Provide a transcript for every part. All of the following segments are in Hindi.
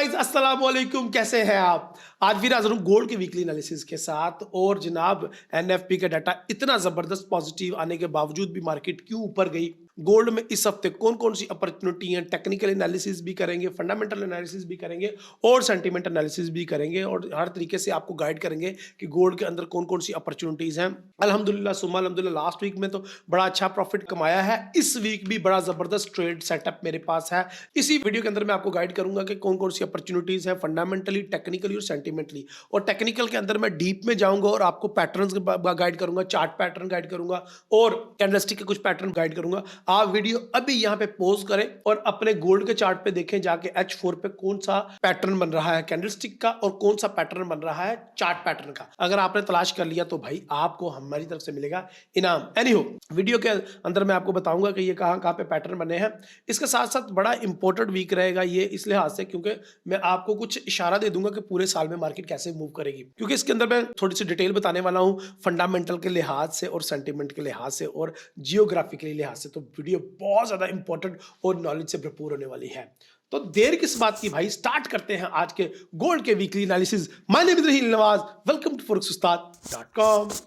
गाइस अस्सलाम वालेकुम, कैसे हैं आप। आज फिर हाजिर हूँ गोल्ड के वीकली एनालिसिस के साथ। और जनाब एनएफपी का डाटा इतना ज़बरदस्त पॉजिटिव आने के बावजूद भी मार्केट क्यों ऊपर गई, गोल्ड में इस हफ्ते कौन कौन सी अपॉर्चुनिटी हैं, टेक्निकल एनालिसिस भी करेंगे, फंडामेंटल एनालिसिस भी करेंगे और सेंटीमेंट एनालिसिस भी करेंगे और हर तरीके से आपको गाइड करेंगे कि गोल्ड के अंदर कौन कौन सी अपॉर्चुनिटीज़ हैं। अल्हम्दुलिल्लाह सुम्मा अल्हम्दुलिल्लाह लास्ट वीक में तो बड़ा अच्छा प्रॉफिट कमाया है, इस वीक भी बड़ा ज़बरदस्त ट्रेड सेटअप मेरे पास है। इसी वीडियो के अंदर मैं आपको गाइड करूंगा कि कौन कौन सी अपॉर्चुनिटीज़ हैं फंडामेंटली, टेक्निकली और सेंटीमेंटली। और टेक्निकल के अंदर मैं डीप में जाऊंगा और आपको पैटर्न्स गाइड करूंगा, चार्ट पैटर्न गाइड करूंगा और कैंडलस्टिक के कुछ पैटर्न गाइड करूंगा। आप वीडियो अभी यहाँ पे पॉज करें और अपने गोल्ड के चार्ट पे देखें जाके H4 पे कौन सा पैटर्न बन रहा है कैंडलस्टिक का और कौन सा पैटर्न बन रहा है चार्ट पैटर्न का। अगर आपने तलाश कर लिया तो भाई आपको हमारी तरफ से मिलेगा इनाम। एनीहो, वीडियो के अंदर मैं आपको बताऊंगा कि ये कहां कहां पे पैटर्न बने हैं। इसके साथ साथ बड़ा इंपॉर्टेंट वीक रहेगा ये इस लिहाज से क्योंकि मैं आपको कुछ इशारा दे दूंगा कि पूरे साल में मार्केट कैसे मूव करेगी, क्योंकि इसके अंदर मैं थोड़ी सी डिटेल बताने वाला हूं फंडामेंटल के लिहाज से और सेंटीमेंट के लिहाज से और जियोग्राफिकली लिहाज से। तो वीडियो बहुत ज्यादा इंपॉर्टेंट और नॉलेज से भरपूर होने वाली है। तो देर किस बात की भाई, स्टार्ट करते हैं आज के गोल्ड के weekly analysis. My name is Raheel Nawaz, welcome to forex-ustad.com।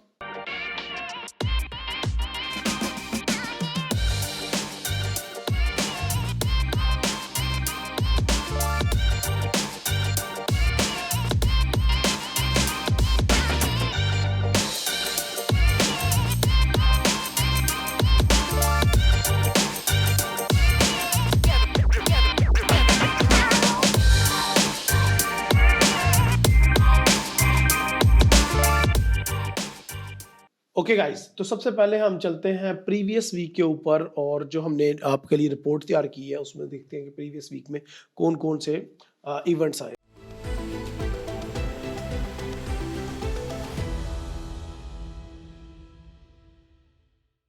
Okay guys, तो सबसे पहले हम चलते हैं प्रीवियस वीक के ऊपर और जो हमने आपके लिए रिपोर्ट तैयार की है उसमें देखते हैं कि प्रीवियस वीक में कौन कौन से इवेंट्स आए।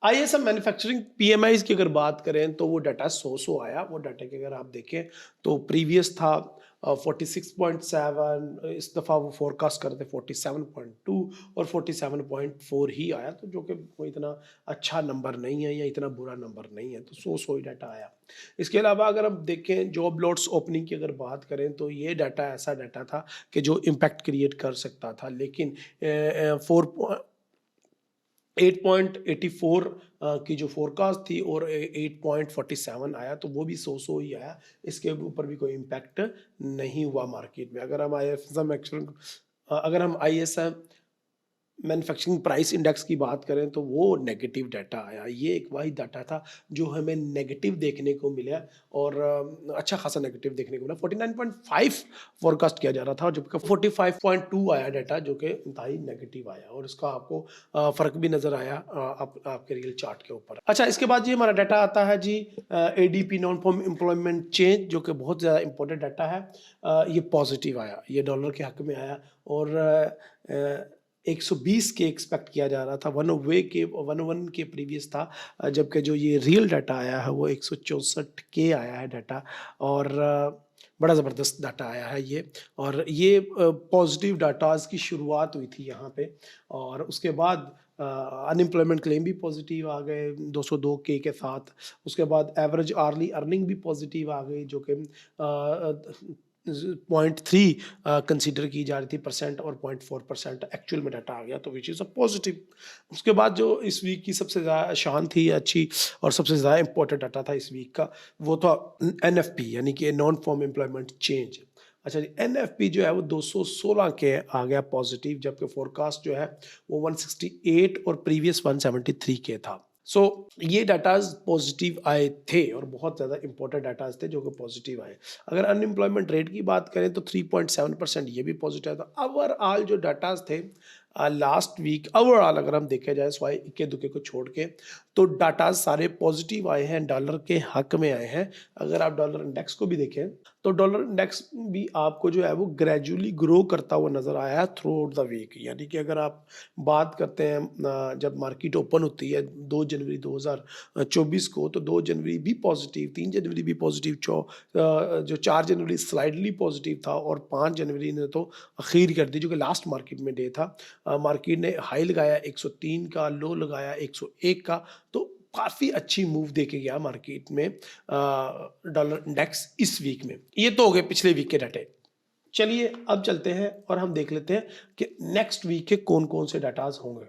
आईएसएम मैन्युफैक्चरिंग पीएमआईज की अगर बात करें तो वो डाटा 100 आया। वो डाटा के अगर आप देखें तो प्रीवियस था 46.7, इस दफ़ा वो फोरकास्ट करते 47.2 और 47.4 ही आया, तो जो कि कोई इतना अच्छा नंबर नहीं है या इतना बुरा नंबर नहीं है, तो 100 ही डाटा आया। इसके अलावा अगर हम देखें जॉब लॉट्स ओपनिंग की अगर बात करें तो ये डाटा ऐसा डाटा था कि जो इम्पैक्ट क्रिएट कर सकता था, लेकिन 8.84 की जो फोरकास्ट थी और 8.47 आया, तो वो भी 100 ही आया। इसके ऊपर भी कोई इम्पैक्ट नहीं हुआ मार्केट में। अगर हम आईएसएम मैन्युफैक्चरिंग प्राइस इंडेक्स की बात करें तो वो नेगेटिव डाटा आया। ये एक वही डाटा था जो हमें नेगेटिव देखने को मिला और अच्छा खासा नेगेटिव देखने को मिला। 49.5 फोरकास्ट किया जा रहा था जबकि 45.2 आया डाटा, जो कि इंतहाई नेगेटिव आया और इसका आपको फ़र्क भी नज़र आया आपके रियल चार्ट के ऊपर। अच्छा, इसके बाद जी हमारा डाटा आता है जी ADP non farm employment change, जो कि बहुत ज़्यादा इंपॉर्टेंट डाटा है। ये पॉजिटिव आया, ये डॉलर के हक में आया और 120 के एक्सपेक्ट किया जा रहा था, 101 के प्रीवियस था, जबकि जो ये रियल डाटा आया है वो 164 के आया है डाटा और बड़ा ज़बरदस्त डाटा आया है ये। और ये पॉजिटिव डाटाज की शुरुआत हुई थी यहाँ पे और उसके बाद अनएम्प्लॉयमेंट क्लेम भी पॉजिटिव आ गए 202 के साथ। उसके बाद एवरेज आर्ली अर्निंग भी पॉजिटिव आ गई, जो कि 0.3 कंसीडर की जा रही थी परसेंट और 0.4% एक्चुअल में डाटा आ गया, तो विच इज़ अ पॉजिटिव। उसके बाद जो इस वीक की सबसे ज़्यादा शान थी अच्छी और सबसे ज़्यादा इंपॉर्टेंट डाटा था इस वीक का, वो था NFP यानी कि नॉन फॉर्म एम्प्लॉयमेंट चेंज। अच्छा जी, NFP जो है वो 216 के आ गया पॉजिटिव, जबकि फोरकास्ट जो है वो 168 और प्रीवियस 173 के था। ये डाटाज पॉजिटिव आए थे और बहुत ज़्यादा इंपॉर्टेंट डाटाज थे जो कि पॉजिटिव आए। अगर अनएम्प्लॉयमेंट रेट की बात करें तो 3.7% ये भी पॉजिटिव था। ओवरऑल जो डाटाज थे लास्ट वीक, ओवरऑल अगर हम देखे जाए स्वाई इक्के दुक्के को छोड़ के, तो डाटा सारे पॉजिटिव आए हैं, डॉलर के हक में आए हैं। अगर आप डॉलर इंडेक्स को भी देखें तो डॉलर इंडेक्स भी आपको जो है वो ग्रेजुअली ग्रो करता हुआ नज़र आया है थ्रू आउट द वीक। यानी कि अगर आप बात करते हैं जब मार्केट ओपन होती है 2 जनवरी 2024 को, तो 2 जनवरी भी पॉजिटिव, 3 जनवरी भी पॉजिटिव, जो 4 जनवरी स्लाइडली पॉजिटिव था और 5 जनवरी ने तो अखीर कर दी, जो कि लास्ट मार्केट में डे था। मार्केट ने हाई लगाया 103 का, लो लगाया 101 का, तो काफ़ी अच्छी मूव देके गया मार्केट में डॉलर इंडेक्स इस वीक में। ये तो हो गए पिछले वीक के डाटे। चलिए अब चलते हैं और हम देख लेते हैं कि नेक्स्ट वीक के कौन कौन से डाटाज होंगे।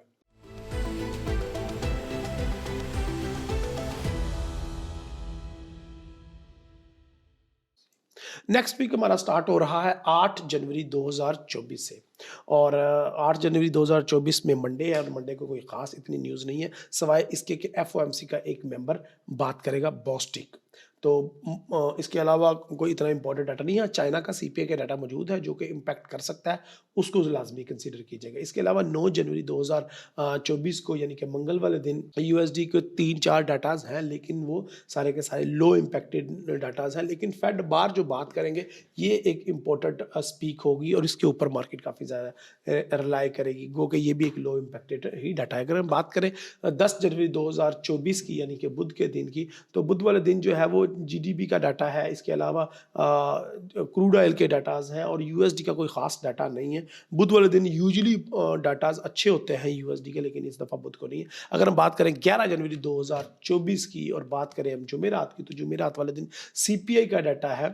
नेक्स्ट वीक हमारा स्टार्ट हो रहा है 8 जनवरी 2024 से, और 8 जनवरी 2024 में मंडे है, और मंडे को कोई ख़ास इतनी न्यूज़ नहीं है सवाए इसके कि एफओएमसी का एक मेंबर बात करेगा बॉस्टिक। तो इसके अलावा कोई इतना इंपॉर्टेंट डाटा नहीं है। चाइना का सीपीआई का डाटा मौजूद है जो कि इम्पैक्ट कर सकता है, उसको लाजमी कंसीडर कीजिएगा। इसके अलावा 9 जनवरी 2024 को यानी कि मंगल वाले दिन यूएसडी के 3-4 डाटाज हैं, लेकिन वो सारे के सारे लो इम्पैक्टेड डाटाज हैं। लेकिन फेड बार जो बात करेंगे ये एक इम्पोर्टेंट स्पीक होगी और इसके ऊपर मार्केट काफ़ी ज़्यादा रिलाई करेगी, गो कि ये भी एक लो इम्पैक्टेड ही डाटा है। अगर हम बात करें 10 जनवरी 2024 की यानी कि बुध के दिन की, तो बुध वाले दिन जो है वो जीडीपी का डाटा है, इसके अलावा क्रूड ऑयल के डाटाज हैं और यूएसडी का कोई ख़ास डाटा नहीं है। बुध वाले दिन यूजुअली डाटाज अच्छे होते हैं यूएसडी के, लेकिन इस दफ़ा बुध को नहीं है। अगर हम बात करें 11 जनवरी 2024 की और बात करें हम जुमेरात की, तो जुमेरात वाले दिन सीपीआई का डाटा है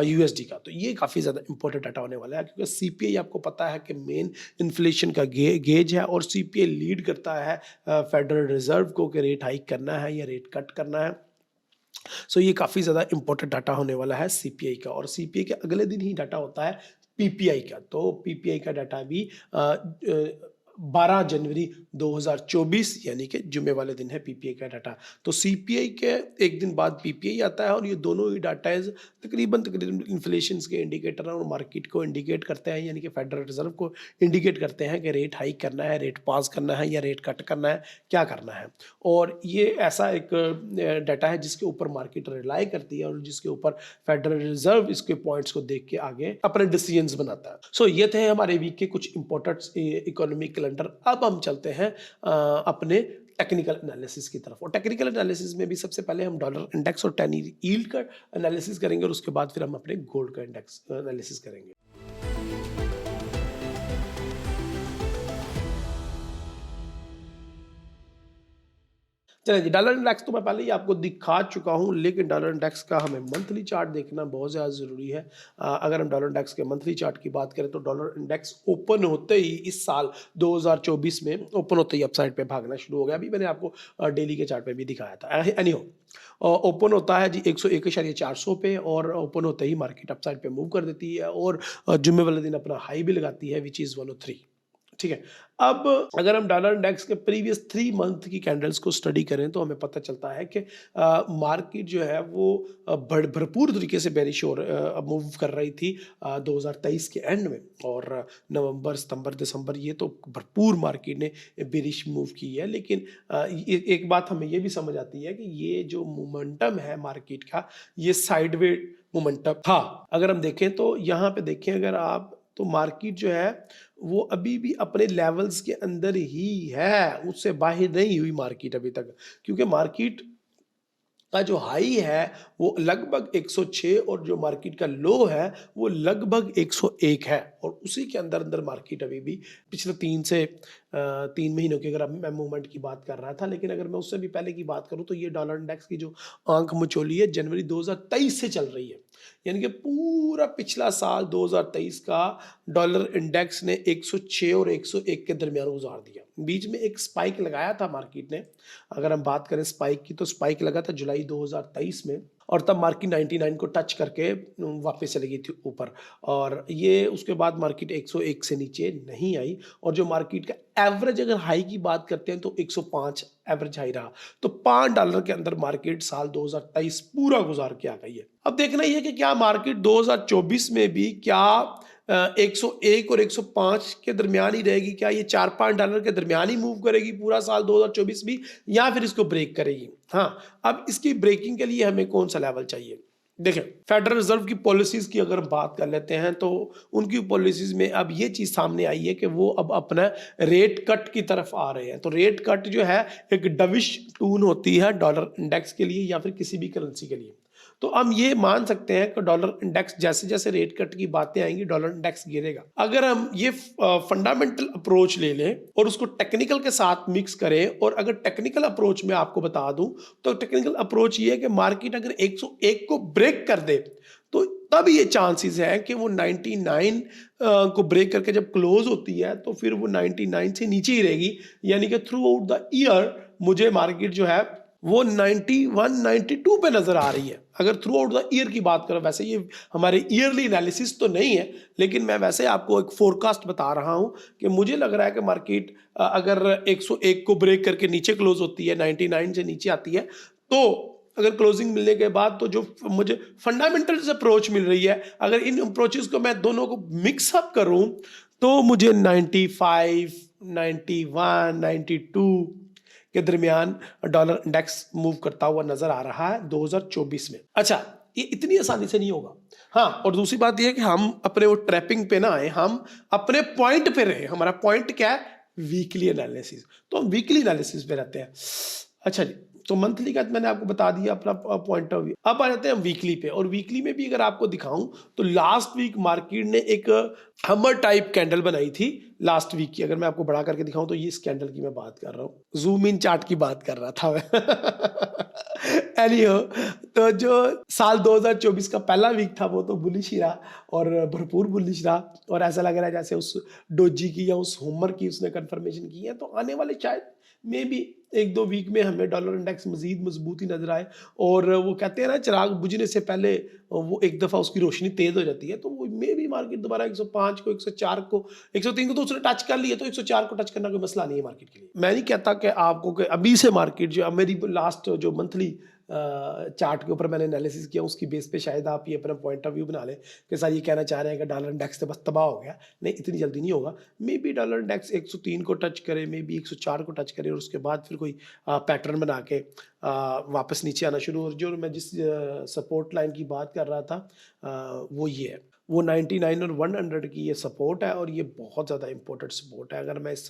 यूएसडी का, तो ये काफ़ी ज़्यादा इंपॉर्टेंट डाटा होने वाला है क्योंकि सीपीआई आपको पता है कि मेन इन्फ्लेशन का गेज है और सीपीआई लीड करता है फेडरल रिजर्व को कि रेट हाइक करना है या रेट कट करना है। सो ये काफ़ी ज़्यादा इंपॉर्टेंट डाटा होने वाला है सीपीआई का, और सीपीआई के अगले दिन ही डाटा होता है पीपीआई का। तो पीपीआई का डाटा भी 12 जनवरी 2024 यानी कि जुमे वाले दिन है पीपीआई का डाटा। तो सीपीआई के एक दिन बाद पीपीआई आता है और ये दोनों ही डाटा तकरीबन इन्फ्लेशन के इंडिकेटर हैं और मार्केट को इंडिकेट करते हैं, यानी कि फेडरल रिजर्व को इंडिकेट करते हैं कि रेट हाइक करना है, रेट पॉज करना है या रेट कट करना है, क्या करना है। और ये ऐसा एक डाटा है जिसके ऊपर मार्केट रिलाई करती है और जिसके ऊपर फेडरल रिजर्व इसके पॉइंट्स को देख के आगे अपने डिसीजंस बनाता है। सो ये थे हमारे वीक के कुछ इंपॉर्टेंट इकोनॉमिक कैलेंडर। अब हम चलते हैं अपने टेक्निकल एनालिसिस की तरफ, और टेक्निकल एनालिसिस में भी सबसे पहले हम डॉलर इंडेक्स और 10 यील्ड का एनालिसिस करेंगे और उसके बाद फिर हम अपने गोल्ड का इंडेक्स एनालिसिस करेंगे। चलिए जी, डॉलर इंडेक्स तो मैं पहले ही आपको दिखा चुका हूं, लेकिन डॉलर इंडेक्स का हमें मंथली चार्ट देखना बहुत ज़्यादा ज़रूरी है। अगर हम डॉलर इंडेक्स के मंथली चार्ट की बात करें तो डॉलर इंडेक्स ओपन होते ही इस साल 2024 में ओपन होते ही अपसाइड पे भागना शुरू हो गया। अभी मैंने आपको डेली के चार्ट पे भी दिखाया था। एनीहो, ओपन होता है जी 101.400 पे और ओपन होते ही मार्केट अपसाइड पे मूव कर देती है और जुम्मे वाले दिन अपना हाई भी लगाती है विच इज़ 103। ठीक है, अब अगर हम डॉलर इंडेक्स के प्रीवियस 3 मंथ की कैंडल्स को स्टडी करें तो हमें पता चलता है कि मार्केट जो है वो भरपूर तरीके से बेरिश मूव कर रही थी 2023 के एंड में, और नवंबर सितंबर दिसंबर ये तो भरपूर मार्केट ने बेरिश मूव की है। लेकिन एक बात हमें ये भी समझ आती है कि ये जो मोमेंटम है मार्केट का, ये साइडवे मोमेंटम था। अगर हम देखें तो यहाँ पे देखें अगर आप, तो मार्केट जो है वो अभी भी अपने लेवल्स के अंदर ही है, उससे बाहर नहीं हुई मार्केट अभी तक, क्योंकि मार्केट का जो हाई है वो लगभग 106 और जो मार्केट का लो है वो लगभग 101 है, और उसी के अंदर अंदर मार्केट अभी भी पिछले 3 महीनों की अगर मैं मूवमेंट की बात कर रहा था। लेकिन अगर मैं उससे भी पहले की बात करूं तो ये डॉलर इंडेक्स की जो आंख मचोली है जनवरी 2023 से चल रही है, यानी कि पूरा पिछला साल 2023 का डॉलर इंडेक्स ने 106 और 101 के दरमियान गुजार दिया। बीच में एक स्पाइक लगाया था मार्केट ने, अगर हम बात करें स्पाइक की तो स्पाइक लगा था जुलाई 2023 में, और तब मार्केट 99 को टच करके वापस चली गई थी ऊपर, और ये उसके बाद मार्केट 101 से नीचे नहीं आई, और जो मार्केट का एवरेज अगर हाई की बात करते हैं तो 105 एवरेज हाई रहा। तो $5 के अंदर मार्केट साल 2023 पूरा गुजार के आ गई है। अब देखना यह है कि क्या मार्केट 2024 में भी क्या 101 और 105 के दरमियान ही रहेगी, क्या ये $4-5 के दरमियान ही मूव करेगी पूरा साल 2024 भी, या फिर इसको ब्रेक करेगी। हाँ, अब इसकी ब्रेकिंग के लिए हमें कौन सा लेवल चाहिए? देखें, फेडरल रिजर्व की पॉलिसीज की अगर हम बात कर लेते हैं तो उनकी पॉलिसीज में अब ये चीज़ सामने आई है कि वो अब अपना रेट कट की तरफ आ रहे हैं। तो रेट कट जो है एक डविश टून होती है डॉलर इंडेक्स के लिए या फिर किसी भी करेंसी के लिए। तो हम ये मान सकते हैं कि डॉलर इंडेक्स जैसे जैसे रेट कट की बातें आएंगी डॉलर इंडेक्स गिरेगा। अगर हम ये फंडामेंटल अप्रोच ले लें और उसको टेक्निकल के साथ मिक्स करें, और अगर टेक्निकल अप्रोच में आपको बता दूं तो टेक्निकल अप्रोच ये है कि मार्केट अगर 101 को ब्रेक कर दे तो तब ये चांसेस है कि वो 99 को ब्रेक करके जब क्लोज होती है तो फिर वो 99 से नीचे ही रहेगी, यानी कि थ्रू आउट द ईयर मुझे मार्केट जो है वो 91 92 पे नजर आ रही है। अगर थ्रू आउट द ईयर की बात करें, वैसे ये हमारे ईयरली एनालिसिस तो नहीं है, लेकिन मैं वैसे आपको एक फोरकास्ट बता रहा हूं कि मुझे लग रहा है कि मार्केट अगर 101 को ब्रेक करके नीचे क्लोज होती है, 99 से नीचे आती है, तो अगर क्लोजिंग मिलने के बाद तो जो मुझे फंडामेंटल अप्रोच मिल रही है, अगर इन अप्रोचेस को मैं दोनों को मिक्स अप करूं तो मुझे 95 91 92 के दरमियान डॉलर इंडेक्स मूव करता हुआ नजर आ रहा है 2024 में। अच्छा, ये इतनी आसानी से नहीं होगा। हाँ, और दूसरी बात ये है कि हम अपने वो ट्रैपिंग पे ना आए, हम अपने पॉइंट पे रहे। हमारा पॉइंट क्या है? Weekly analysis. तो हम वीकली एनालिसिस पे रहते हैं। अच्छा जी, तो मंथली का मैंने आपको बता दिया अपना पॉइंट ऑफ व्यू। अब आ जाते हैं वीकली पे, और वीकली में भी अगर आपको दिखाऊं तो लास्ट वीक मार्केट ने एक हमर टाइप कैंडल बनाई थी लास्ट वीक की। अगर मैं आपको बड़ा करके दिखाऊं तो ये इस कैंडल की मैं बात कर रहा हूं, जूम इन चार्ट की बात कर रहा था मैं। एनीहो, तो जो साल 2024 का पहला वीक था वो तो बुलिश ही रहा, और भरपूर बुलिश रहा, और ऐसा लग रहा है जैसे उस डोजी की या उस होमर की उसने कंफर्मेशन की है। तो आने वाले शायद मे भी एक दो वीक में हमें डॉलर इंडेक्स मजीद मजबूती नजर आए, और वो कहते हैं ना चिराग बुझने से पहले वो एक दफा उसकी रोशनी तेज हो जाती है, तो वो मे भी मार्केट दोबारा 105 को 104 को 103 को तो उसने टच कर लिया, तो 104 को टच करना कोई मसला नहीं है मार्केट के लिए। मैं नहीं कहता कि आपको कि अभी से मार्केट जो मेरी लास्ट जो मंथली चार्ट के ऊपर मैंने एनालिसिस किया उसकी बेस पे शायद आप ये अपना पॉइंट ऑफ व्यू बना लें कि सर ये कहना चाह रहे हैं कि डॉलर इंडेक्स तो बस तबाह हो गया। नहीं, इतनी जल्दी नहीं होगा। मे बी डॉलर इंडेक्स 103 को टच करे, मे बी 104 को टच करे, और उसके बाद फिर कोई पैटर्न बना के वापस नीचे आना शुरू। और जो मैं जिस सपोर्ट लाइन की बात कर रहा था वो ये है, वो 99 और 100 की ये सपोर्ट है, और ये बहुत ज़्यादा इंपॉर्टेंट सपोर्ट है। अगर मैं इस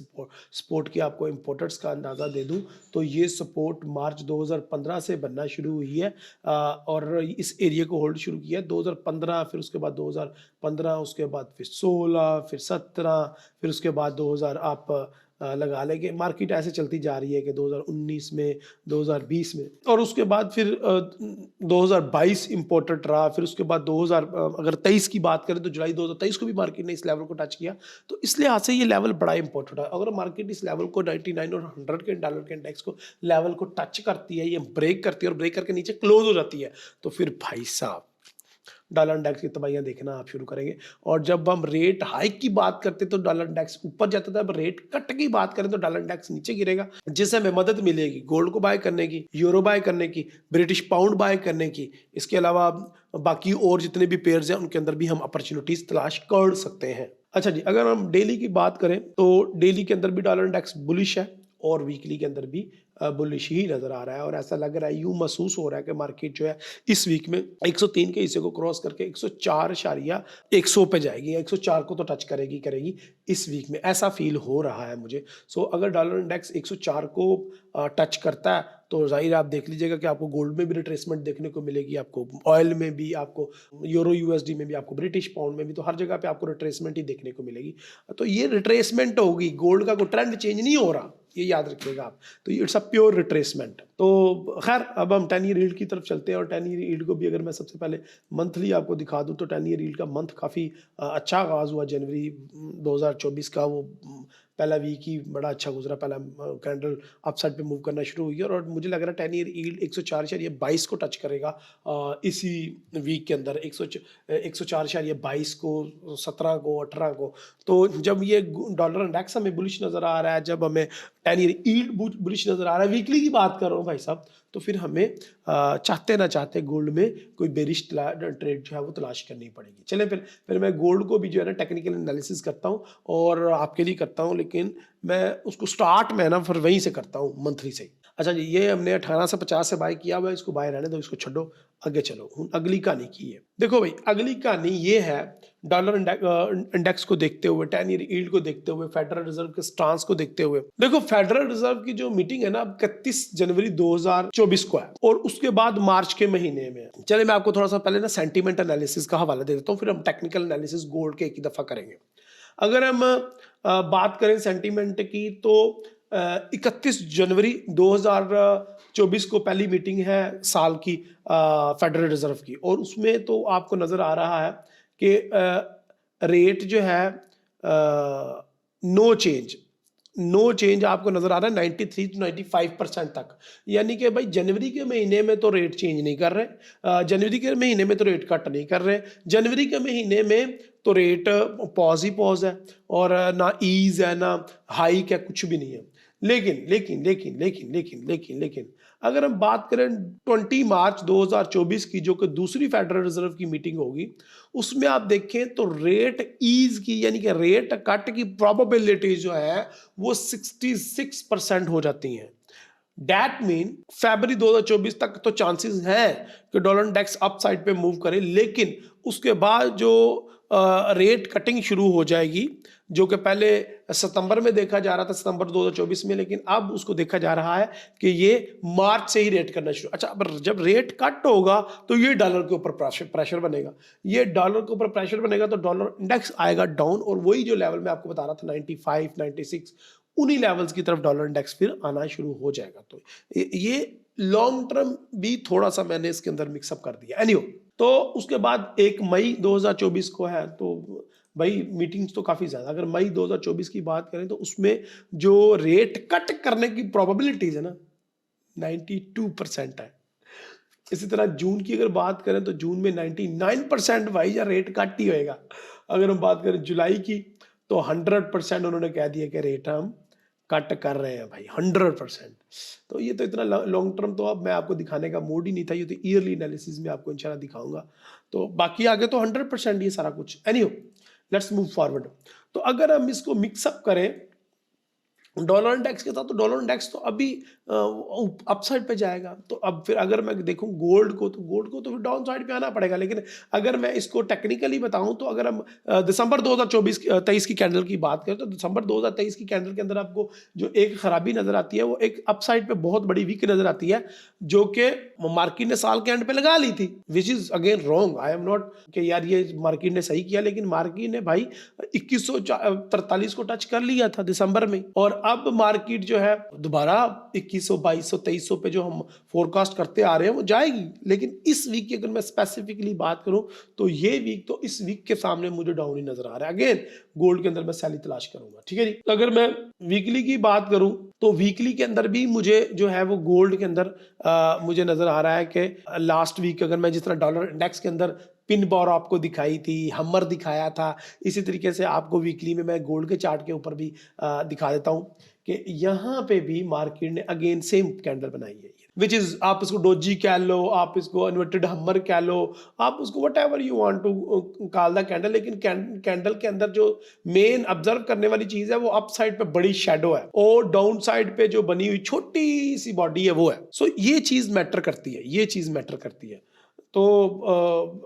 सपोर्ट की आपको इम्पोर्टेंट्स का अंदाज़ा दे दूं तो ये सपोर्ट मार्च 2015 से बनना शुरू हुई है, और इस एरिया को होल्ड शुरू किया है 2015, फिर उसके बाद 2015, उसके बाद फिर 16, फिर 17, फिर उसके बाद 2000 आप लगा लें कि मार्केट ऐसे चलती जा रही है कि 2019 में, 2020 में, और उसके बाद फिर 2022 इम्पोर्टेंट रहा। फिर उसके बाद 2000 अगर 23 की बात करें तो जुलाई 2023 को भी मार्केट ने इस लेवल को टच किया। तो इस लिहाज से ये लेवल बड़ा इंपॉर्टेंट है। अगर मार्केट इस लेवल को 99 और 100 के डॉलर के इंडेक्स को लेवल को टच करती है, ये ब्रेक करती है और ब्रेक करके नीचे क्लोज हो जाती है, तो फिर भाई साहब डॉलर इंडेक्स की तबाहियां देखना आप शुरू करेंगे। और जब हम रेट हाइक की बात करते तो डॉलर इंडेक्स ऊपर जाता था, अब रेट कट की बात करें तो डॉलर इंडेक्स नीचे गिरेगा, जिससे हमें मदद मिलेगी गोल्ड को बाय करने की, यूरो बाय करने की, ब्रिटिश पाउंड बाय करने की। इसके अलावा बाकी और जितने भी पेयर्स हैं उनके अंदर भी हम अपॉर्चुनिटीज तलाश कर सकते हैं। अच्छा जी, अगर हम डेली की बात करें तो डेली के अंदर भी डॉलर इंडेक्स बुलिश है, और वीकली के अंदर भी बुलिश ही नजर आ रहा है। और ऐसा लग रहा है, यूं महसूस हो रहा है कि मार्केट जो है इस वीक में 103 के हिस्से को क्रॉस करके 104.100 पे जाएगी, 104 को तो टच करेगी इस वीक में, ऐसा फील हो रहा है मुझे। सो अगर डॉलर इंडेक्स 104 को टच करता है तो जाहिर आप देख लीजिएगा कि आपको गोल्ड में भी रिट्रेसमेंट देखने को मिलेगी, आपको ऑयल में भी, आपको यूरो यूएसडी में भी, आपको ब्रिटिश पाउंड में भी, तो हर जगह पे आपको रिट्रेसमेंट ही देखने को मिलेगी। तो ये रिट्रेसमेंट होगी, गोल्ड का कोई ट्रेंड चेंज नहीं हो रहा, ये याद रखिएगा आप। तो इट्स अ प्योर रिट्रेसमेंट। तो खैर अब हम 10 ईयर यील्ड की तरफ चलते हैं, और 10 ईयर यील्ड को भी अगर मैं सबसे पहले मंथली आपको दिखा दूं तो 10 ईयर यील्ड का मंथ काफ़ी अच्छा आगाज़ हुआ जनवरी 2024 का। वो पहला वीक ही बड़ा अच्छा गुजरा, पहला कैंडल अपसाइड पे मूव करना शुरू हुई है, और मुझे लग रहा है 10 ईयर यील्ड 104.22 को टच करेगा इसी वीक के अंदर, 104.22 को, 17 को, 18 को। तो जब ये डॉलर इंडेक्स हमें बुलिश नज़र आ रहा है, जब हमें 10 ईयर यील्ड बुलिश नज़र आ रहा है, वीकली की बात कर रहा हूँ भाई साहब, तो फिर हमें चाहते ना चाहते गोल्ड में कोई बेरिश ट्रेड जो है वो तलाश करनी पड़ेगी। चलें फिर मैं गोल्ड को भी जो है ना टेक्निकल एनालिसिस करता हूँ और आपके लिए करता हूँ, लेकिन मैं उसको स्टार्ट में ना फिर वहीं से करता हूँ, मंथली से ही। अच्छा जी, ये हमने 18 से 50 से बाय किया हुआ है, इसको बाय रहने दो, इसको छोड़ो, आगे चलो। अगली कहानी की है, देखो भाई अगली कहानी ये है, डॉलर इंडेक्स को देखते हुए, 10 ईयर यील्ड को देखते हुए, फेडरल रिजर्व के स्टांस को देखते हुए। देखो फेडरल रिजर्व की जो मीटिंग है ना 31 जनवरी 2024 को है, और उसके बाद मार्च के महीने में। चले मैं आपको थोड़ा सा पहले ना सेंटीमेंट एनालिसिस का हवाला दे देता हूँ, फिर हम टेक्निकल एनालिसिस गोल्ड के एक ही दफा करेंगे। अगर हम बात करें सेंटीमेंट की, तो 31 जनवरी 2024 को पहली मीटिंग है साल की फेडरल रिजर्व की, और उसमें तो आपको नज़र आ रहा है कि रेट जो है नो चेंज आपको नजर आ रहा है 93 to 95% तक। यानी कि भाई जनवरी के महीने में तो रेट चेंज नहीं कर रहे, जनवरी के महीने में तो रेट कट नहीं कर रहे, जनवरी के महीने में तो रेट पॉज ही पॉज है, और ना ईज है ना हाइक है, कुछ भी नहीं है। लेकिन लेकिन लेकिन लेकिन लेकिन लेकिन लेकिन अगर हम बात करें 20 मार्च 2024 की, जो कि दूसरी फेडरल रिजर्व की मीटिंग होगी, उसमें आप देखें तो रेट ईज की यानी कि रेट कट की प्रोबेबिलिटी जो है वो 66% हो जाती हैं। डैट मीन फरवरी 2024 तक तो चांसेस हैं कि डॉलर इंडेक्स अप साइड पे मूव करे, लेकिन उसके बाद जो रेट कटिंग शुरू हो जाएगी, जो कि पहले सितंबर में देखा जा रहा था, सितंबर 2024 में, लेकिन अब उसको देखा जा रहा है कि ये मार्च से ही रेट करना शुरू। अच्छा, अब जब रेट कट होगा तो ये डॉलर के ऊपर प्रेशर बनेगा, ये डॉलर के ऊपर प्रेशर बनेगा तो डॉलर इंडेक्स आएगा डाउन, और वही जो लेवल मैं आपको बता रहा था 95 96, उन्हीं लेवल्स की तरफ डॉलर इंडेक्स फिर आना शुरू हो जाएगा। तो ये लॉन्ग टर्म भी थोड़ा सा मैंने इसके अंदर मिक्सअप कर दिया। एनीवे, तो उसके बाद 1 मई 2024 को है, तो भाई मीटिंग्स तो काफ़ी ज़्यादा। अगर मई 2024 की बात करें तो उसमें जो रेट कट करने की प्रोबेबिलिटीज है ना 92% है। इसी तरह जून की अगर बात करें तो जून में 99% भाई या रेट कट ही होएगा। अगर हम बात करें जुलाई की तो 100% उन्होंने कह दिया कि रेट हम कट कर रहे हैं भाई, 100%। तो ये तो इतना लॉन्ग टर्म तो अब मैं आपको दिखाने का मूड ही नहीं था, ये तो ईयरली एनालिसिस में आपको इंशाल्लाह दिखाऊंगा। तो बाकी आगे तो 100% ये सारा कुछ। एनीहो, लेट्स मूव फॉरवर्ड। तो अगर हम इसको मिक्सअप करें डॉलर इंडेक्स के साथ, तो डॉलर इंडेक्स तो अभी अपसाइड पे जाएगा। तो अब फिर अगर मैं देखूं गोल्ड को, तो गोल्ड को तो फिर डाउन साइड पे आना पड़ेगा। लेकिन अगर मैं इसको टेक्निकली बताऊं तो अगर हम दिसंबर 2023 की कैंडल की बात करें तो दिसंबर 2023 की कैंडल के अंदर आपको जो एक खराबी नजर आती है वो एक अपसाइड पे बहुत बड़ी वीक नजर आती है, जो कि मार्केट ने साल के एंड पे लगा ली थी, which is again wrong. I am not कि यार ये मार्केट ने सही किया, लेकिन मार्केट ने भाई 2143 को टच कर लिया था दिसंबर में, और अब मार्केट जो है दोबारा 2100 2200 2300 पे जो हम फोरकास्ट करते आ रहे हैं वो जाएगी। लेकिन इस वीक की अगर मैं स्पेसिफिकली बात करूं तो ये वीक तो इस वीक के सामने मुझे डाउन ही नजर आ रहा है। अगेन गोल्ड के अंदर मैं सैली तलाश करूंगा, ठीक है जी। अगर मैं वीकली की बात करूं तो वीकली के अंदर भी मुझे जो है वो गोल्ड के अंदर मुझे नजर आ रहा है कि लास्ट वीक अगर मैं जिस तरह डॉलर इंडेक्स के अंदर पिन बार आपको दिखाई थी, हमर दिखाया था, इसी तरीके से आपको वीकली में मैं गोल्ड के चार्ट के ऊपर भी दिखा देता हूं कि यहाँ पे भी मार्केट ने अगेन सेम कैंडल बनाई है, विच इज आप इसको डोजी कह लो, आप इसको इन्वर्टेड हमर कह लो, आप उसको whatever you want to call the candle. लेकिन कैंडल के अंदर जो मेन ऑब्जर्व करने वाली चीज है वो अप साइड पे बड़ी शेडो है, और डाउन साइड पे जो बनी हुई छोटी सी बॉडी है वो है। सो ये चीज मैटर करती है, ये चीज मैटर करती है। तो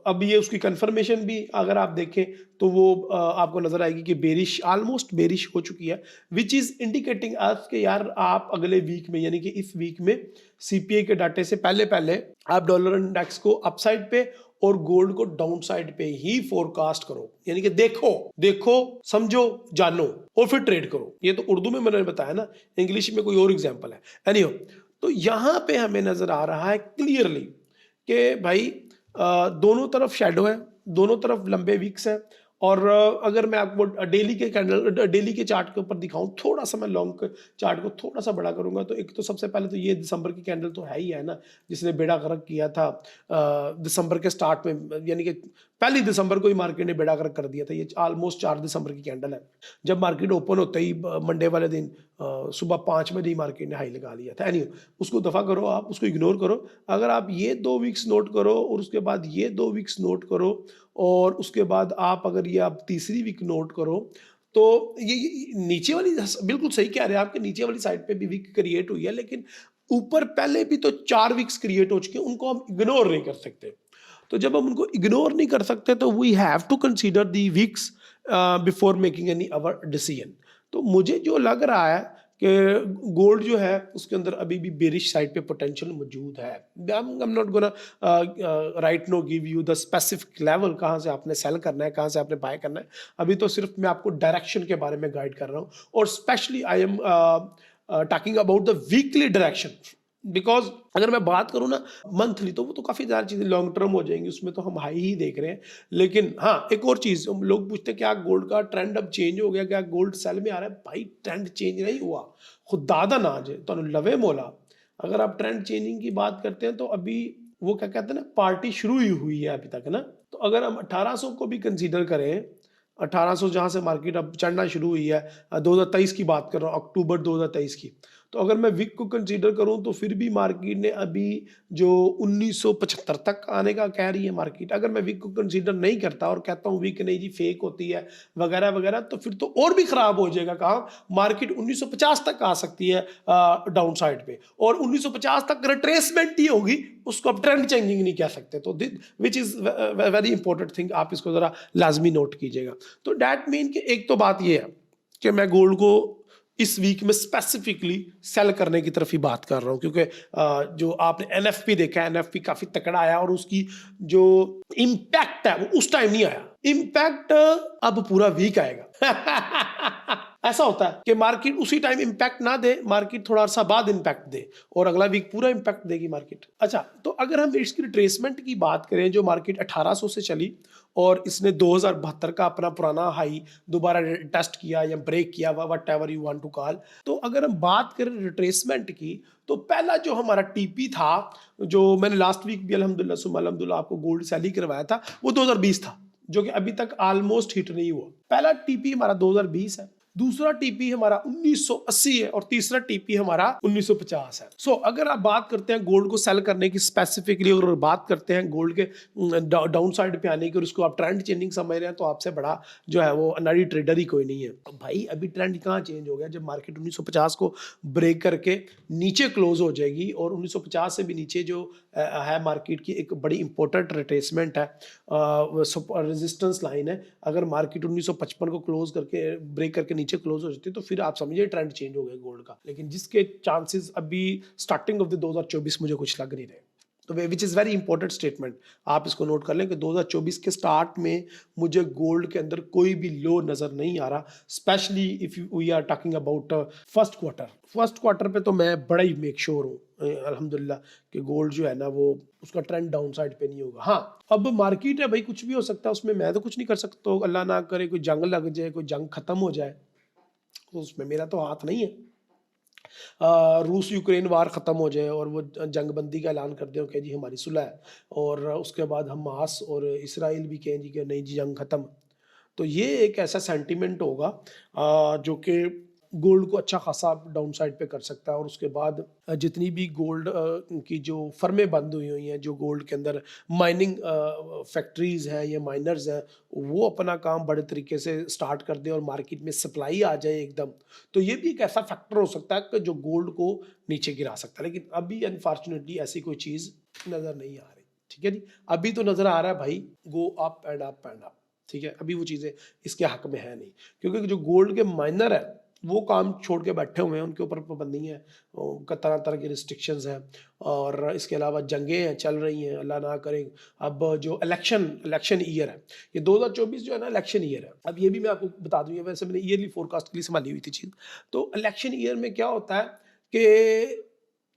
अब ये उसकी कंफर्मेशन भी अगर आप देखें तो वो आपको नजर आएगी कि बेरिश, ऑलमोस्ट बेरिश हो चुकी है, विच इज इंडिकेटिंग अस कि यार आप अगले वीक में यानी कि इस वीक में सीपीआई के डाटे से पहले पहले आप डॉलर इंडेक्स को अपसाइड पे और गोल्ड को डाउन साइड पे ही फोरकास्ट करो। यानी कि देखो समझो जानो और फिर ट्रेड करो। ये तो उर्दू में मैंने बताया ना, इंग्लिश में कोई और एग्जाम्पल है। एनीहो, तो यहां पे हमें नजर आ रहा है क्लियरली कि भाई दोनों तरफ शेडो है, दोनों तरफ लंबे वीक्स हैं। और अगर मैं आपको डेली के चार्ट के ऊपर दिखाऊं, थोड़ा सा मैं लॉन्ग चार्ट को थोड़ा सा बड़ा करूंगा, तो एक तो सबसे पहले तो ये दिसंबर की कैंडल तो है ही है ना, जिसने बेड़ा गर्क किया था दिसंबर के स्टार्ट में, यानी कि पहली दिसंबर को ही मार्केट ने बेड़ा गर्क कर दिया था। ये ऑलमोस्ट 4 दिसंबर की कैंडल है, जब मार्केट ओपन होते ही मंडे वाले दिन सुबह 5 बजे ही मार्केट ने हाई लगा लिया था। एनीवे, उसको दफा करो, आप उसको इग्नोर करो। अगर आप ये 2 वीक्स नोट करो और उसके बाद ये 2 वीक्स नोट करो और उसके बाद आप अगर ये आप तीसरी वीक नोट करो, तो ये नीचे वाली बिल्कुल सही कह रहे हैं आपके, नीचे वाली साइड पे भी वीक क्रिएट हुई है, लेकिन ऊपर पहले भी तो 4 वीक्स क्रिएट हो चुके हैं, उनको हम इग्नोर नहीं कर सकते। तो जब हम उनको इग्नोर नहीं कर सकते तो we have to consider the weeks before making any our decision. तो मुझे जो लग रहा है कि गोल्ड जो है उसके अंदर अभी भी बेरिश साइड पे पोटेंशियल मौजूद है। I am not gonna right know give you the specific level कहाँ से आपने सेल करना है, कहाँ से आपने बाय करना है। अभी तो सिर्फ मैं आपको डायरेक्शन के बारे में गाइड कर रहा हूँ, और specially I am talking about the weekly direction, because अगर मैं बात करूं ना मंथली, तो वो तो काफी ज्यादा चीजें लॉन्ग टर्म हो जाएंगी, उसमें तो हम हाई ही देख रहे हैं। लेकिन हाँ, एक और चीज, लोग पूछते हैं क्या गोल्ड का ट्रेंड अब चेंज हो गया, क्या गोल्ड सेल में आ रहा है? भाई ट्रेंड चेंज नहीं हुआ, खुदा दा नाज है तो लवे मोला। अगर आप ट्रेंड चेंजिंग की बात करते हैं तो अभी वो क्या कहते हैं ना, पार्टी शुरू ही हुई है अभी तक, है ना। तो अगर हम 1800 को भी कंसीडर करें, 1800 जहां से मार्केट अब चढ़ना शुरू हुई है, 2023 की बात कर रहा हूँ, अक्टूबर 2023 की, तो अगर मैं विक को कंसीडर करूं तो फिर भी मार्केट ने अभी जो 1975 तक आने का कह रही है मार्केट। अगर मैं विक को कंसीडर नहीं करता और कहता हूं विक नहीं जी फेक होती है वगैरह वगैरह, तो फिर तो और भी खराब हो जाएगा। कहाँ मार्केट 1950 तक आ सकती है डाउन साइड पे, और 1950 तक रिट्रेसमेंट ही होगी, उसको अब ट्रेंड चेंजिंग नहीं कह सकते। तो which is very important thing, आप इसको जरा लाजमी नोट कीजिएगा। तो डैट मीन कि एक तो बात ये है कि मैं गोल्ड को इस वीक में स्पेसिफिकली सेल करने की तरफ ही बात कर रहा हूं, क्योंकि जो आपने एनएफपी देखा है, एनएफपी काफी तकड़ा आया और उसकी जो इंपैक्ट है वो उस टाइम नहीं आया, इंपैक्ट अब पूरा वीक आएगा। ऐसा होता है कि मार्केट उसी टाइम इंपैक्ट ना दे, मार्केट थोड़ा सा बाद इंपैक्ट दे, और अगला वीक पूरा इंपैक्ट देगी मार्केट। अच्छा, तो अगर हम इसकी रिट्रेसमेंट की बात करें, जो मार्केट 1800 से चली और इसने 2072 का अपना पुराना हाई दोबारा टेस्ट किया या ब्रेक किया, whatever you want to call. तो अगर हम बात करें रिट्रेसमेंट की, तो पहला जो हमारा टीपी था, जो मैंने लास्ट वीक भी अल्हम्दुलिल्लाह सुम्मा अल्हम्दुलिल्लाह आपको गोल्ड सेल ही करवाया था, वो 2020 था, जो कि अभी तक ऑलमोस्ट हिट नहीं हुआ। पहला टीपी हमारा 2020 है, दूसरा टीपी हमारा 1980 है, और तीसरा टीपी हमारा 1950 है। सो अगर आप बात करते हैं गोल्ड को सेल करने की स्पेसिफिकली, अगर बात करते हैं गोल्ड के डाउन साइड पे आने की, और उसको आप ट्रेंड चेंजिंग समझ रहे हैं, तो आपसे बड़ा जो है वो अनाड़ी ट्रेडर ही कोई नहीं है। भाई अभी ट्रेंड कहाँ चेंज हो गया, जब मार्केट 1950 को ब्रेक करके नीचे क्लोज हो जाएगी, और 1950 से भी नीचे जो है मार्केट की एक बड़ी इंपॉर्टेंट रिट्रेसमेंट है, रेजिस्टेंस लाइन है। अगर मार्केट 1955 को क्लोज करके ब्रेक करके नीचे क्लोज हो जाती है, तो फिर आप समझिए ट्रेंड चेंज हो गया गोल्ड का। लेकिन जिसके चांसेस अभी स्टार्टिंग ऑफ द 2024 मुझे कुछ लग नहीं रहे, तो which is very important statement, आप इसको नोट कर लें कि 2024 के स्टार्ट में मुझे गोल्ड के अंदर कोई भी लो नज़र नहीं आ रहा, specially if we are talking about first quarter पे तो मैं बड़ा ही मेक श्योर हूँ अल्हम्दुलिल्लाह कि गोल्ड जो है ना वो उसका ट्रेंड डाउन साइड पे नहीं होगा। हाँ, अब मार्केट है भाई, कुछ भी हो सकता है उसमें, मैं तो कुछ नहीं कर सकता, अल्लाह ना करे कोई जंग लग जाए, कोई जंग खत्म हो जाए, तो उसमें मेरा तो हाथ नहीं है। रूस यूक्रेन वार ख़त्म हो जाए और वो जंगबंदी का ऐलान कर दें कि जी हमारी सुलह है, और उसके बाद हमास और इसराइल भी कहें जी कि नहीं जी जंग ख़त्म, तो ये एक ऐसा सेंटीमेंट होगा जो कि गोल्ड को अच्छा खासा डाउन साइड पे कर सकता है। और उसके बाद जितनी भी गोल्ड की जो फर्में बंद हुई हुई हैं, जो गोल्ड के अंदर माइनिंग फैक्ट्रीज हैं या माइनर्स हैं, वो अपना काम बड़े तरीके से स्टार्ट कर दें और मार्केट में सप्लाई आ जाए एकदम, तो ये भी एक ऐसा फैक्टर हो सकता है कि जो गोल्ड को नीचे गिरा सकता है। लेकिन अभी अनफॉर्चुनेटली ऐसी कोई चीज़ नज़र नहीं आ रही, ठीक है जी। अभी तो नज़र आ रहा है भाई go up and up and up, ठीक है। अभी वो चीज़ें इसके हक में है नहीं, क्योंकि जो गोल्ड के माइनर है वो काम छोड़ के बैठे हुए हैं, उनके ऊपर पाबंदी है, तरह तरह की रिस्ट्रिक्शंस हैं, और इसके अलावा जंगें हैं चल रही हैं, अल्लाह ना करे। अब जो इलेक्शन ईयर है, ये 2024 जो है ना इलेक्शन ईयर है। अब ये भी मैं आपको बता दूँ, वैसे मैंने ईयरली फोरकास्ट के लिए संभाली हुई थी चीज़। तो इलेक्शन ईयर में क्या होता है कि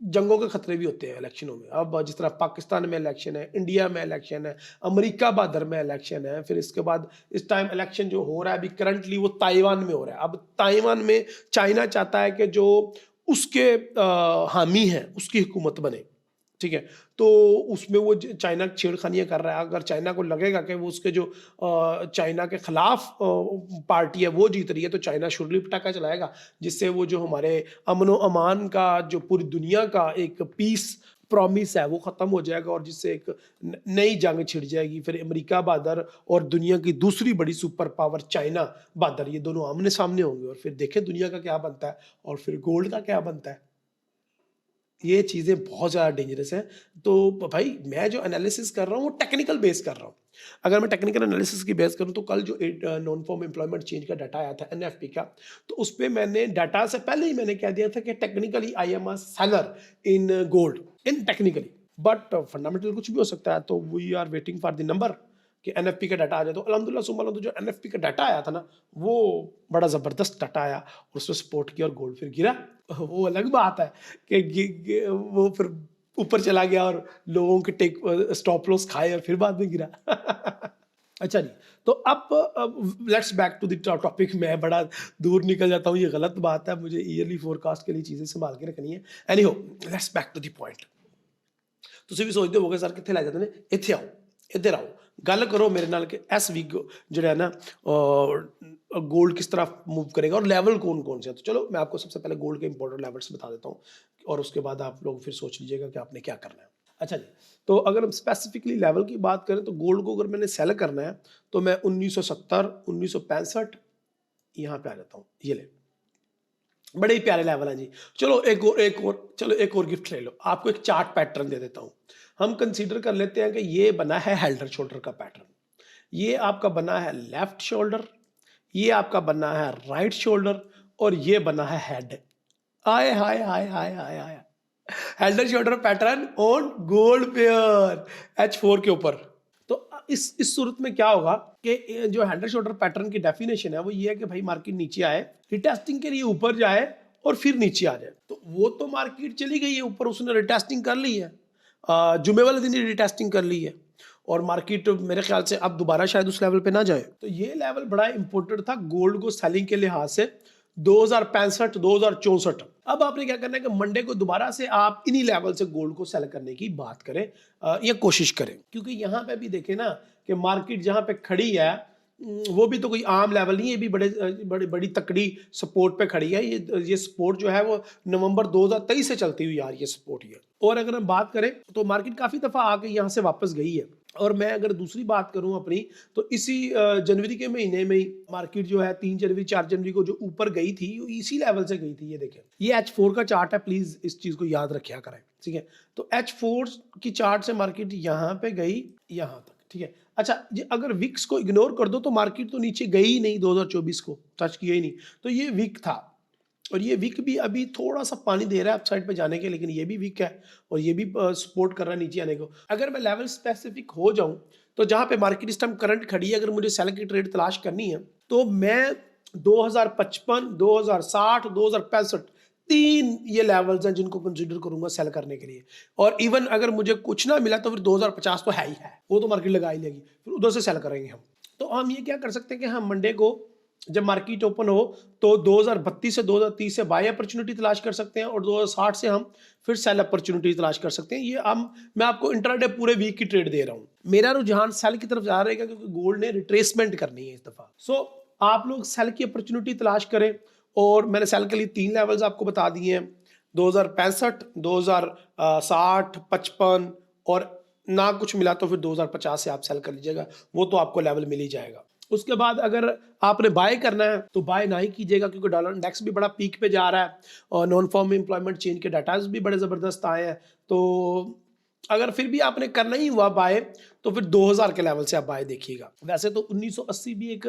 जंगों के खतरे भी होते हैं इलेक्शनों में। अब जिस तरह पाकिस्तान में इलेक्शन है, इंडिया में इलेक्शन है, अमेरिका बादर में इलेक्शन है, फिर इसके बाद इस टाइम इलेक्शन जो हो रहा है अभी करंटली वो ताइवान में हो रहा है। अब ताइवान में चाइना चाहता है कि जो उसके हामी हैं उसकी हुकूमत बने, ठीक है। तो उसमें वो चाइना छेड़खानियां कर रहा है। अगर चाइना को लगेगा कि वो उसके जो चाइना के खिलाफ पार्टी है वो जीत रही है, तो चाइना शुरली पटाखा चलाएगा, जिससे वो जो हमारे अमन व अमान का जो पूरी दुनिया का एक पीस प्रॉमिस है वो ख़त्म हो जाएगा, और जिससे एक नई जंग छिड़ जाएगी। फिर अमेरिका बादर और दुनिया की दूसरी बड़ी सुपर पावर चाइना बादर, ये दोनों आमने सामने होंगे, और फिर देखें दुनिया का क्या बनता है और फिर गोल्ड का क्या बनता है। ये चीज़ें बहुत ज़्यादा डेंजरस हैं। तो भाई मैं जो एनालिसिस कर रहा हूँ वो टेक्निकल बेस कर रहा हूँ। अगर मैं टेक्निकल एनालिसिस की बेस करूँ, तो कल जो नॉन फॉर्म एम्प्लॉयमेंट चेंज का डाटा आया था एनएफपी का, तो उस पर मैंने डाटा से पहले ही मैंने कह दिया था कि technically I am a seller in gold in technically, but fundamental कुछ भी हो सकता है। तो we are waiting for the number कि एनएफपी का डाटा आ जाए, तो अल्हम्दुलिल्लाह सुम्मा अल्हम्दुलिल्लाह जो एनएफपी का डाटा आया था ना, वो बड़ा ज़बरदस्त डाटा आया और उसने सपोर्ट किया और गोल्ड फिर गिरा। वो अलग बात है कि वो फिर ऊपर चला गया और लोगों के टेक स्टॉप लॉस खाए और फिर बाद में गिरा। अच्छा जी, तो अब let's back to the topic. मैं बड़ा दूर निकल जाता हूँ, ये गलत बात है, मुझे ईयरली फोरकास्ट के लिए चीज़ें संभाल के रखनी है। Anyhow, let's back to the point. ਤੁਸੀਂ ਵੀ ਸੋਚਦੇ ਹੋਵੋਗੇ ਸਰ ਕਿੱਥੇ ਲੈ ਜਾਂਦੇ ਨੇ, ਇੱਥੇ ਆਓ, ਇੱਧਰ ਆਓ, ਗੱਲ ਕਰੋ मेरे नाल कि इस वीक जो है ना गोल्ड किस तरह मूव करेगा और लेवल कौन कौन से हैं। तो चलो मैं आपको सबसे पहले गोल्ड के इंपॉर्टेंट लेवल्स बता देता हूँ और उसके बाद आप लोग फिर सोच लीजिएगा कि आपने क्या करना है। अच्छा जी, तो अगर हम स्पेसिफिकली लेवल की बात करें तो गोल्ड को अगर मैंने सेल करना है तो मैं 1970 1965 यहाँ पे आ जाता हूँ। ये ले, बड़े ही प्यारे लेवल हैं जी। चलो एक और गिफ्ट ले लो, आपको एक चार्ट पैटर्न दे देता हूँ। हम कंसीडर कर लेते हैं कि ये बना है हेल्डर शोल्डर का पैटर्न, ये आपका बना है लेफ्ट शोल्डर, ये आपका बना है राइट शोल्डर और ये बना है हेड। आय हाय हाय हाय हाय हाय, हेल्डर shoulder pattern on gold pair H4 के ऊपर। तो इस सूरत में क्या होगा कि जो हेल्डर शोल्डर पैटर्न की डेफिनेशन है वो ये है कि भाई मार्केट नीचे आए, रिटेस्टिंग के लिए ऊपर जाए और फिर नीचे आ जाए। तो वो तो मार्केट चली गई है ऊपर, उसने रिटेस्टिंग कर ली है, जुमे वाले दिन ही रिटेस्टिंग कर ली है और मार्केट मेरे ख्याल से अब दोबारा शायद उस लेवल पे ना जाए। तो ये लेवल बड़ा इंपॉर्टेंट था गोल्ड को सेलिंग के लिहाज से, 2065 2064। अब आपने क्या करना है कि मंडे को दोबारा से आप इन्हीं लेवल से गोल्ड को सेल करने की बात करें या कोशिश करें, क्योंकि यहाँ पे भी देखें ना कि मार्केट जहाँ पे खड़ी है वो भी तो कोई आम लेवल नहीं है, ये भी बड़ी तकड़ी सपोर्ट पे खड़ी है। ये सपोर्ट जो है वो नवंबर 2023 से चलती हुई आ रही है सपोर्ट ये। और अगर हम बात करें तो मार्केट काफ़ी दफ़ा आके यहाँ से वापस गई है। और मैं अगर दूसरी बात करूं अपनी, तो इसी जनवरी के महीने में ही मार्केट जो है 3 जनवरी 4 जनवरी को जो ऊपर गई थी वो इसी लेवल से गई थी। ये देखें, ये H4 का चार्ट है, प्लीज़ इस चीज़ को याद रखा करें, ठीक है। तो H4 की चार्ट से मार्केट यहाँ पे गई यहाँ तक, ठीक है। अच्छा जी, अगर विक्स को इग्नोर कर दो तो मार्केट तो नीचे गई ही नहीं, 2024 को टच किया ही नहीं। तो ये वीक था और ये वीक भी अभी थोड़ा सा पानी दे रहा है अपसाइड पे जाने के, लेकिन ये भी वीक है और ये भी सपोर्ट कर रहा है नीचे आने को। अगर मैं लेवल स्पेसिफिक हो जाऊं तो जहां पे मार्केट इस टाइम करंट खड़ी है, अगर मुझे सेल की ट्रेड तलाश करनी है तो मैं 2055 2060 2065 3 ये लेवल्स हैं जिनको कंसीडर करूंगा सेल करने के लिए। और इवन अगर मुझे कुछ ना मिला तो फिर 2050 तो है ही है, वो तो मार्केट लगा ही लेगी, फिर उधर से सेल करेंगे हम। तो हम ये क्या कर सकते हैं कि हम मंडे को जब मार्केट ओपन हो तो 2032 से 2030 से बाय अपॉर्चुनिटी तलाश कर सकते हैं और 2060 से हम फिर सेल अपॉर्चुनिटी तलाश कर सकते हैं। ये मैं आपको इंट्राडे पूरे वीक की ट्रेड दे रहा हूँ। मेरा रुझान सेल की तरफ जा रहेगा क्योंकि गोल्ड ने रिट्रेसमेंट करनी है इस दफा। सो आप लोग सेल की अपॉर्चुनिटी तलाश करें और मैंने सेल के लिए 3 लेवल्स आपको बता दिए हैं, 2065 2060 55 और ना कुछ मिला तो फिर 2050 से आप सेल कर लीजिएगा, वो तो आपको लेवल मिल ही जाएगा। उसके बाद अगर आपने बाय करना है तो बाय ना ही कीजिएगा क्योंकि डॉलर इंडेक्स भी बड़ा पीक पे जा रहा है और नॉन फॉर्म एम्प्लॉयमेंट चेंज के डाटाज भी बड़े ज़बरदस्त आए हैं। तो अगर फिर भी आपने करना ही हुआ बाय तो फिर 2000 के लेवल से आप बाय देखिएगा। वैसे तो 1980 भी एक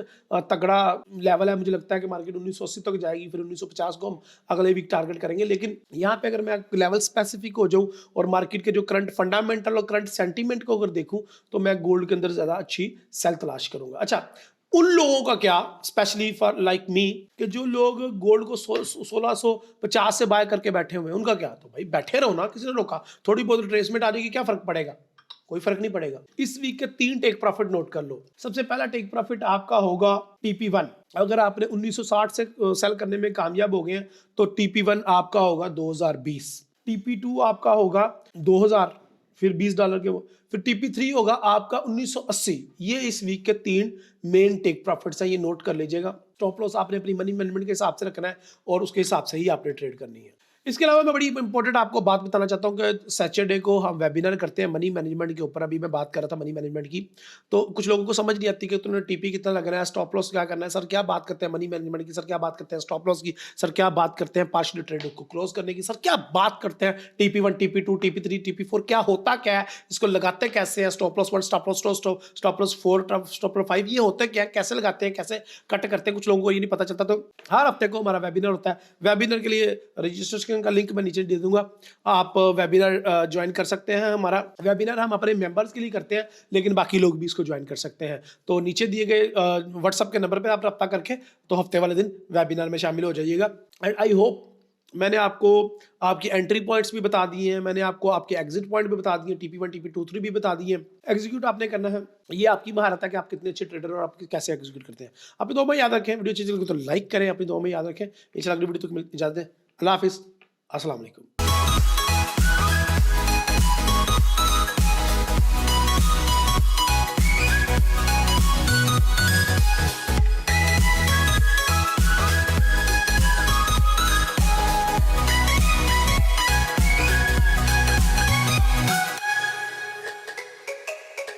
तगड़ा लेवल है, मुझे लगता है कि मार्केट 1980 तक जाएगी, फिर 1950 को हम अगले वीक टारगेट करेंगे। लेकिन यहाँ पे अगर मैं लेवल स्पेसिफिक हो जाऊँ और मार्केट के जो करंट फंडामेंटल और करंट सेंटीमेंट को अगर देखूँ तो मैं गोल्ड के अंदर ज़्यादा अच्छी सेल तलाश करूँगा। अच्छा, उन लोगों का क्या, स्पेशली फॉर लाइक मी, कि जो लोग गोल्ड को 1650 से बाय करके बैठे हुए हैं, उनका क्या? तो भाई बैठे रहो ना, किसी ने रोका? थोड़ी बहुत रिट्रेसमेंट आ जाएगी, क्या फर्क पड़ेगा? कोई फर्क नहीं पड़ेगा। इस वीक के 3 टेक प्रॉफिट नोट कर लो। सबसे पहला टेक प्रॉफिट आपका होगा TP1। अगर आपने 1960 से सेल करने में कामयाब हो गए हैं तो TP1 आपका होगा 2020, TP2 आपका होगा 2000, फिर $20 के वो, फिर TP3 होगा आपका 1980। ये इस वीक के 3 मेन टेक प्रॉफिट्स हैं, ये नोट कर लीजिएगा। स्टॉप लॉस आपने अपनी मनी मैनेजमेंट के हिसाब से रखना है और उसके हिसाब से ही आपने ट्रेड करनी है। इसके अलावा मैं बड़ी इंपॉर्टेंट आपको बात बताना चाहता हूँ कि सैटरडे को हम वेबिनार करते हैं मनी मैनेजमेंट के ऊपर। अभी मैं बात कर रहा था मनी मैनेजमेंट की, तो कुछ लोगों को समझ नहीं आती कि तुमने TP कितना लगना है, स्टॉप लॉस क्या करना है। सर क्या बात करते हैं मनी मैनेजमेंट की, सर क्या बात करते हैं स्टॉप लॉस की, सर क्या बात करते हैं पार्शियल ट्रेड को क्लोज करने की, सर क्या बात करते हैं TP1 TP2 TP3 TP4, क्या होता क्या है, इसको लगाते कैसे हैं, stop loss 1 stop loss 2 stop loss 4 stop loss 5, ये होता है क्या, कैसे लगाते हैं, कैसे कट करते हैं, कुछ लोगों को ये नहीं पता चलता। तो हर हफ्ते को हमारा वेबिनार होता है। वेबिनार के लिए रजिस्टर्स रजिस्ट्रेशन का लिंक मैं नीचे दे दूंगा। आप वेबिनार ज्वाइन कर सकते हैं। हमारा वेबिनार हम अपने मेंबर्स के लिए करते हैं, लेकिन बाकी लोग भी इसको ज्वाइन कर सकते हैं। तो नीचे दिए गए व्हाट्सअप के नंबर पर आप रब्ता करके तो हफ्ते वाले दिन वेबिनार में शामिल हो जाइएगा। एंड आई होप मैंने आपको आपकी एंट्री पॉइंट्स भी बता दिए हैं, मैंने आपको आपके एग्जिट पॉइंट भी बता दिए, TP1 TP2 3 भी बता दिए हैं। एग्जीक्यूट आपने करना है, ये आपकी महारत है कि आप कितने अच्छे ट्रेडर और आप कैसे एग्जीक्यूट करते हैं। अपनी दुआ में याद रखें, वीडियो अच्छी लगी तो लाइक करें, अपनी दुआ में याद रखें। इंशाल्लाह अगली वीडियो तक इजाजत दें। अल्लाह हाफिज़, अस्सलाम वालेकुम।